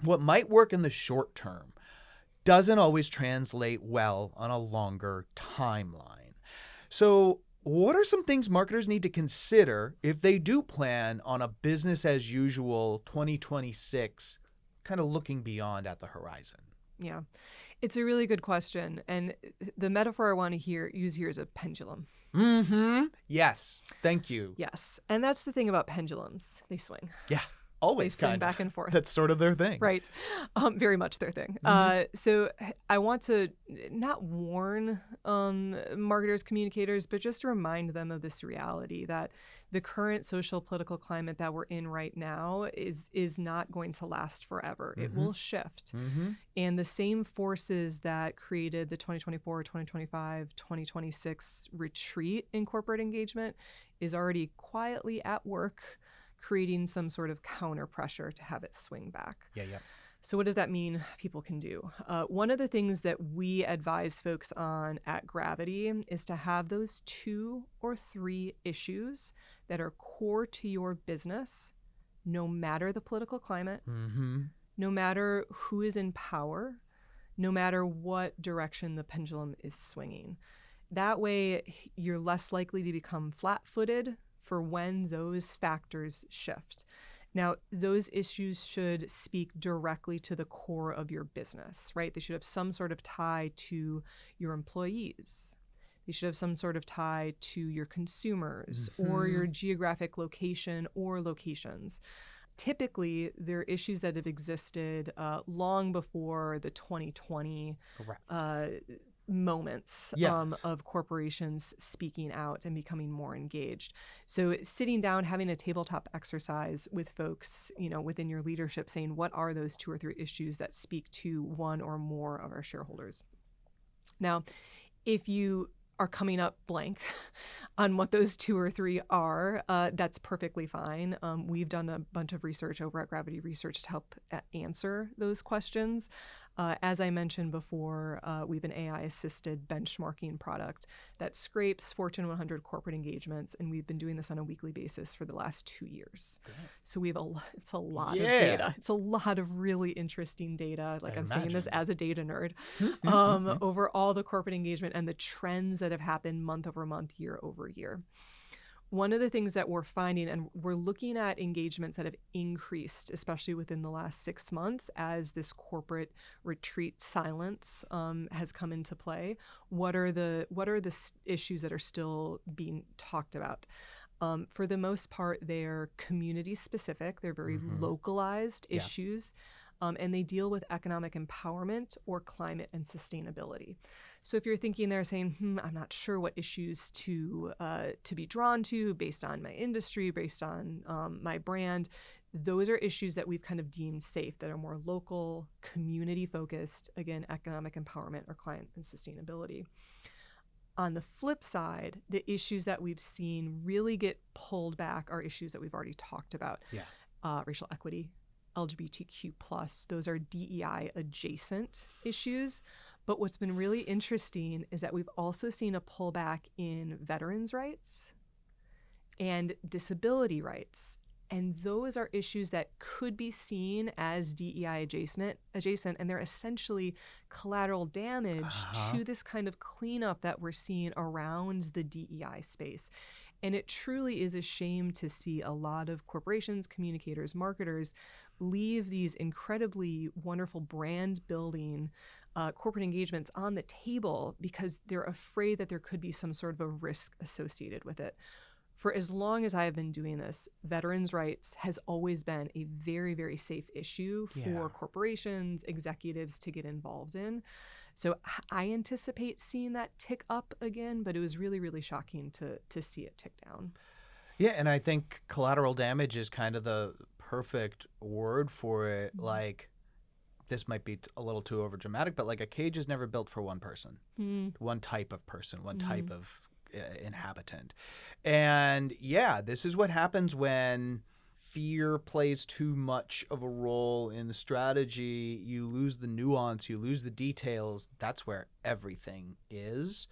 what might work in the short term doesn't always translate well on a longer timeline. So, what are some things marketers need to consider if they do plan on a business as usual 2026, kind of looking beyond at the horizon? Yeah, it's a really good question. And the metaphor I want to use here is a pendulum. Yes. Thank you. Yes. And that's the thing about pendulums. They swing. Yeah. They Always swing kind of. back and forth. That's sort of their thing. Right. Very much their thing. So I want to not warn marketers, communicators, but just remind them of this reality that the current social political climate that we're in right now is not going to last forever. It will shift. And the same forces that created the 2024, 2025, 2026 retreat in corporate engagement is already quietly at work, creating some sort of counter pressure to have it swing back. Yeah. So what does that mean people can do? One of the things that we advise folks on at Gravity is to have those 2 or 3 issues that are core to your business, no matter the political climate, no matter who is in power, no matter what direction the pendulum is swinging. That way, you're less likely to become flat-footed for when those factors shift. Now, those issues should speak directly to the core of your business, right? They should have some sort of tie to your employees. They should have some sort of tie to your consumers or your geographic location or locations. Typically, they're issues that have existed long before the 2020 moments of corporations speaking out and becoming more engaged. So sitting down, having a tabletop exercise with folks, within your leadership, saying what are those 2 or 3 issues that speak to one or more of our shareholders. Now, if you are coming up blank on what those 2 or 3 are, that's perfectly fine. We've done a bunch of research over at Gravity Research to help answer those questions. As I mentioned before, we have an AI-assisted benchmarking product that scrapes Fortune 100 corporate engagements, and we've been doing this on a weekly basis for the last 2 years. So we have it's a lot of data. It's a lot of really interesting data. Like I'm saying this as a data nerd, over all the corporate engagement and the trends that have happened month over month, year over year. One of the things that we're finding, and we're looking at engagements that have increased, especially within the last 6 months as this corporate retreat silence has come into play. What are the issues that are still being talked about? For the most part, they're community specific. They're very localized issues. And they deal with economic empowerment or climate and sustainability. So if you're thinking there saying, I'm not sure what issues to be drawn to based on my industry, based on my brand, those are issues that we've kind of deemed safe, that are more local, community focused, again, economic empowerment or climate and sustainability. On the flip side, the issues that we've seen really get pulled back are issues that we've already talked about. Racial equity, LGBTQ+, those are DEI adjacent issues. But what's been really interesting is that we've also seen a pullback in veterans' rights and disability rights. And those are issues that could be seen as DEI adjacent, and they're essentially collateral damage to this kind of cleanup that we're seeing around the DEI space. And it truly is a shame to see a lot of corporations, communicators, marketers leave these incredibly wonderful brand building corporate engagements on the table because they're afraid that there could be some sort of a risk associated with it. For as long as I have been doing this, veterans' rights has always been a very, very safe issue for corporations, executives to get involved in. So I anticipate seeing that tick up again, but it was really, really shocking to see it tick down. Yeah, and I think collateral damage is kind of the perfect word for it. Like, this might be a little too overdramatic, but like a cage is never built for one person, one type of person, one type of inhabitant. And yeah, this is what happens when fear plays too much of a role in the strategy. You lose the nuance, you lose the details. That's where everything is.